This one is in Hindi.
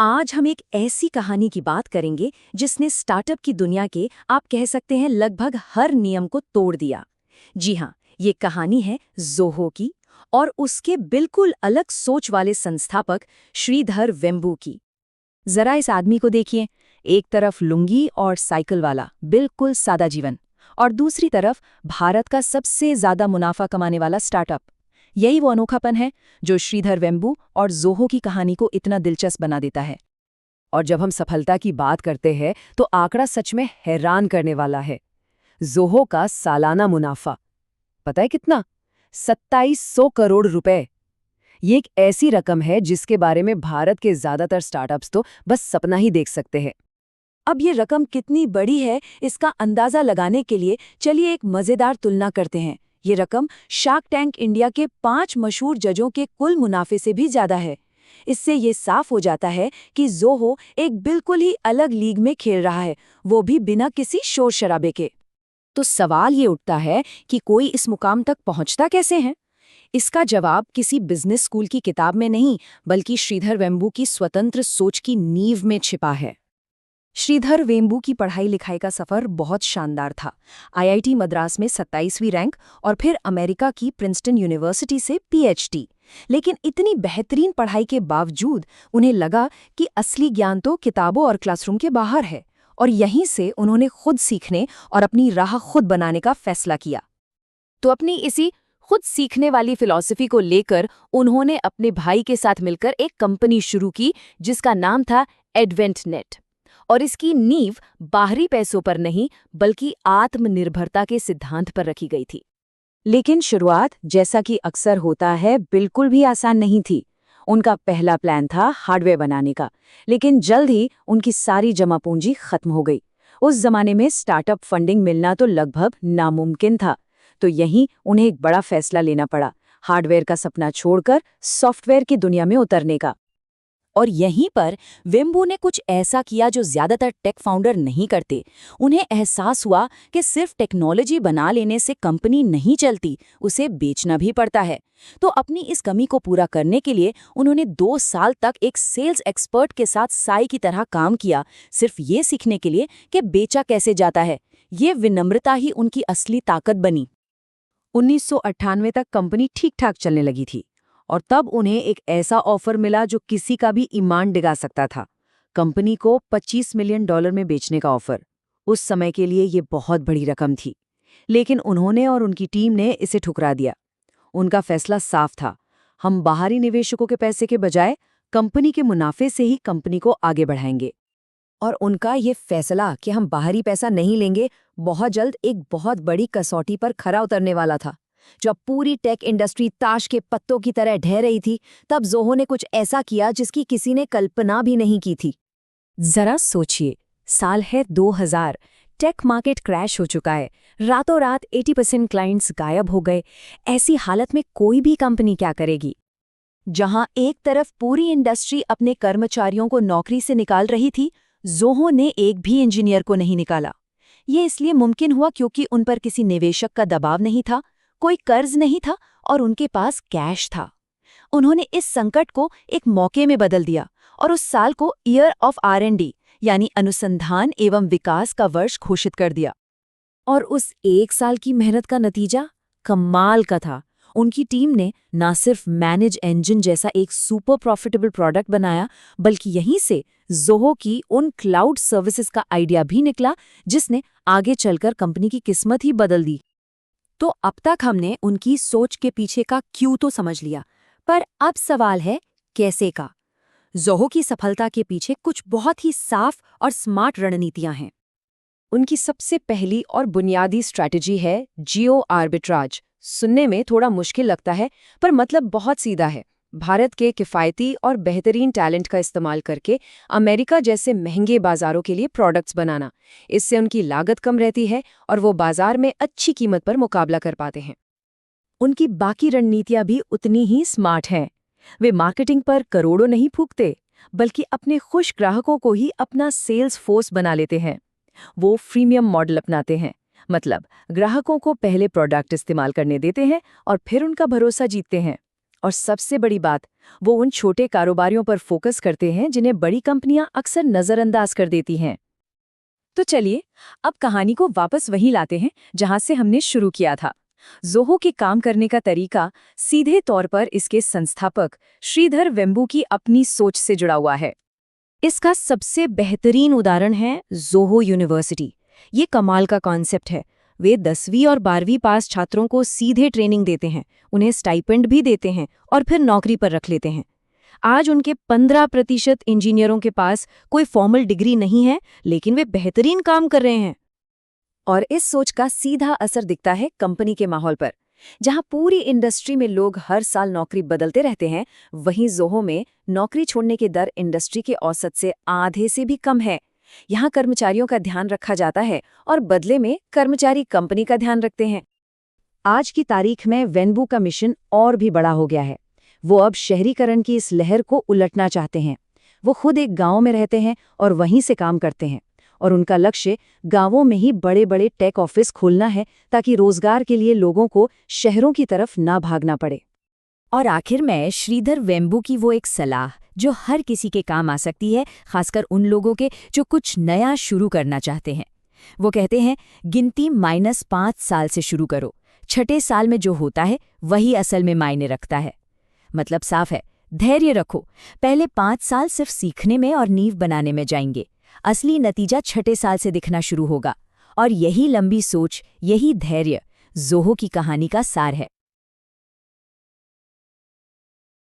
आज हम एक ऐसी कहानी की बात करेंगे जिसने स्टार्टअप की दुनिया के आप कह सकते हैं लगभग हर नियम को तोड़ दिया। जी हाँ, ये कहानी है ज़ोहो की और उसके बिल्कुल अलग सोच वाले संस्थापक श्रीधर वेम्बू की। जरा इस आदमी को देखिए, एक तरफ लुंगी और साइकिल वाला बिल्कुल सादा जीवन, और दूसरी तरफ भारत का सबसे ज्यादा मुनाफा कमाने वाला स्टार्टअप। यही वो अनोखापन है जो श्रीधर वेम्बू और ज़ोहो की कहानी को इतना दिलचस्प बना देता है। और जब हम सफलता की बात करते हैं तो आंकड़ा सच में हैरान करने वाला है। ज़ोहो का सालाना मुनाफा पता है कितना? 2700 करोड़ रुपए। ये एक ऐसी रकम है जिसके बारे में भारत के ज्यादातर स्टार्टअप्स तो बस सपना ही देख सकते हैं। अब ये रकम कितनी बड़ी है, इसका अंदाजा लगाने के लिए चलिए एक मजेदार तुलना करते हैं। ये रकम शार्क टैंक इंडिया के 5 मशहूर जजों के कुल मुनाफे से भी ज्यादा है। इससे ये साफ हो जाता है कि ज़ोहो एक बिल्कुल ही अलग लीग में खेल रहा है, वो भी बिना किसी शोर शराबे के। तो सवाल ये उठता है कि कोई इस मुकाम तक पहुंचता कैसे है? इसका जवाब किसी बिजनेस स्कूल की किताब में नहीं, बल्कि श्रीधर वेम्बू की स्वतंत्र सोच की नींव में छिपा है। श्रीधर वेम्बू की पढ़ाई लिखाई का सफर बहुत शानदार था। आईआईटी मद्रास में 27वीं रैंक और फिर अमेरिका की प्रिंसटन यूनिवर्सिटी से पीएचडी। लेकिन इतनी बेहतरीन पढ़ाई के बावजूद उन्हें लगा कि असली ज्ञान तो किताबों और क्लासरूम के बाहर है, और यहीं से उन्होंने खुद सीखने और अपनी राह खुद बनाने का फैसला किया। तो अपनी इसी खुद सीखने वाली फिलॉसफी को लेकर उन्होंने अपने भाई के साथ मिलकर एक कंपनी शुरू की जिसका नाम था एडवेंटनेट। और इसकी नींव बाहरी पैसों पर नहीं बल्कि आत्मनिर्भरता के सिद्धांत पर रखी गई थी। लेकिन शुरुआत, जैसा कि अक्सर होता है, बिल्कुल भी आसान नहीं थी। उनका पहला प्लान था हार्डवेयर बनाने का, लेकिन जल्द ही उनकी सारी जमा पूंजी खत्म हो गई। उस जमाने में स्टार्टअप फंडिंग मिलना तो लगभग नामुमकिन था। तो यहीं उन्हें एक बड़ा फैसला लेना पड़ा, हार्डवेयर का सपना छोड़कर सॉफ्टवेयर की दुनिया में उतरने का। और यहीं पर वेम्बू ने कुछ ऐसा किया जो ज्यादातर टेक फाउंडर नहीं करते। उन्हें एहसास हुआ कि सिर्फ टेक्नोलॉजी बना लेने से कंपनी नहीं चलती, उसे बेचना भी पड़ता है। तो अपनी इस कमी को पूरा करने के लिए उन्होंने 2 साल तक एक सेल्स एक्सपर्ट के साथ साई की तरह काम किया, सिर्फ ये सीखने के लिए कि बेचा कैसे जाता है। ये विनम्रता ही उनकी असली ताकत बनी। 1998 तक कंपनी ठीक ठाक चलने लगी थी, और तब उन्हें एक ऐसा ऑफर मिला जो किसी का भी ईमान डिगा सकता था। कंपनी को $25 मिलियन में बेचने का ऑफर। उस समय के लिए ये बहुत बड़ी रकम थी, लेकिन उन्होंने और उनकी टीम ने इसे ठुकरा दिया। उनका फैसला साफ था, हम बाहरी निवेशकों के पैसे के बजाय कंपनी के मुनाफे से ही कंपनी को आगे बढ़ाएंगे। और उनका ये फैसला कि हम बाहरी पैसा नहीं लेंगे, बहुत जल्द एक बहुत बड़ी कसौटी पर खरा उतरने वाला था। जब पूरी टेक इंडस्ट्री ताश के पत्तों की तरह ढह रही थी, तब ज़ोहो ने कुछ ऐसा किया जिसकी किसी ने कल्पना भी नहीं की थी। जरा सोचिए, साल है 2000, टेक मार्केट क्रैश हो चुका है, रातों रात 80% क्लाइंट्स गायब हो गए। ऐसी हालत में कोई भी कंपनी क्या करेगी? जहां एक तरफ पूरी इंडस्ट्री अपने कर्मचारियों को नौकरी से निकाल रही थी, ज़ोहो ने एक भी इंजीनियर को नहीं निकाला। ये इसलिए मुमकिन हुआ क्योंकि उन पर किसी निवेशक का दबाव नहीं था, कोई कर्ज नहीं था, और उनके पास कैश था। उन्होंने इस संकट को एक मौके में बदल दिया और उस साल को ईयर ऑफ R&D यानी अनुसंधान एवं विकास का वर्ष घोषित कर दिया। और उस 1 साल की मेहनत का नतीजा कमाल का था। उनकी टीम ने न सिर्फ मैनेज इंजन जैसा एक सुपर प्रॉफिटेबल प्रोडक्ट बनाया, बल्कि यहीं से ज़ोहो की उन क्लाउड सर्विसेज का आइडिया भी निकला जिसने आगे चलकर कंपनी की किस्मत ही बदल दी। तो अब तक हमने उनकी सोच के पीछे का क्यों तो समझ लिया, पर अब सवाल है कैसे का। ज़ोहो की सफलता के पीछे कुछ बहुत ही साफ और स्मार्ट रणनीतियां हैं। उनकी सबसे पहली और बुनियादी स्ट्रैटेजी है जियो आर्बिट्राज। सुनने में थोड़ा मुश्किल लगता है, पर मतलब बहुत सीधा है। भारत के किफ़ायती और बेहतरीन टैलेंट का इस्तेमाल करके अमेरिका जैसे महंगे बाजारों के लिए प्रोडक्ट्स बनाना। इससे उनकी लागत कम रहती है और वो बाजार में अच्छी कीमत पर मुकाबला कर पाते हैं। उनकी बाकी रणनीतियां भी उतनी ही स्मार्ट हैं। वे मार्केटिंग पर करोड़ों नहीं फूकते, बल्कि अपने खुश ग्राहकों को ही अपना सेल्स फोर्स बना लेते हैं। वो फ्रीमियम मॉडल अपनाते हैं, मतलब ग्राहकों को पहले प्रोडक्ट इस्तेमाल करने देते हैं और फिर उनका भरोसा जीतते हैं। और सबसे बड़ी बात, वो उन छोटे कारोबारियों पर फोकस करते हैं जिन्हें बड़ी कंपनियां अक्सर नजरअंदाज कर देती हैं। तो चलिए, अब कहानी को वापस वहीं लाते हैं जहां से हमने शुरू किया था। ज़ोहो के काम करने का तरीका सीधे तौर पर इसके संस्थापक श्रीधर वेम्बू की अपनी सोच से जुड़ा हुआ है। इसका सबसे बेहतरीन उदाहरण है ज़ोहो यूनिवर्सिटी। ये कमाल का कॉन्सेप्ट है। वे 10वीं और 12वीं पास छात्रों को सीधे ट्रेनिंग देते हैं, उन्हें स्टाइपेंड भी देते हैं और फिर नौकरी पर रख लेते हैं। आज उनके 15% इंजीनियरों के पास कोई फॉर्मल डिग्री नहीं है, लेकिन वे बेहतरीन काम कर रहे हैं। और इस सोच का सीधा असर दिखता है कंपनी के माहौल पर। जहां पूरी इंडस्ट्री में लोग हर साल नौकरी बदलते रहते हैं, वहीं ज़ोहो में नौकरी छोड़ने की दर इंडस्ट्री के औसत से आधे से भी कम है। यहाँ कर्मचारियों का ध्यान रखा जाता है और बदले में कर्मचारी कंपनी का ध्यान रखते हैं। आज की तारीख में वेन्बू का मिशन और भी बड़ा हो गया है। वो अब शहरीकरण की इस लहर को उलटना चाहते हैं। वो खुद एक गांव में रहते हैं और वहीं से काम करते हैं, और उनका लक्ष्य गांवों में ही बड़े बड़े टेक ऑफिस खोलना है ताकि रोजगार के लिए लोगों को शहरों की तरफ ना भागना पड़े। और आखिर में श्रीधर वेम्बू की वो एक सलाह जो हर किसी के काम आ सकती है, खासकर उन लोगों के जो कुछ नया शुरू करना चाहते हैं। वो कहते हैं, गिनती -5 साल से शुरू करो। छठे साल में जो होता है वही असल में मायने रखता है। मतलब साफ है, धैर्य रखो। पहले 5 साल सिर्फ सीखने में और नींव बनाने में जाएंगे। असली नतीजा छठे साल से दिखना शुरू होगा। और यही लंबी सोच, यही धैर्य ज़ोहो की कहानी का सार है।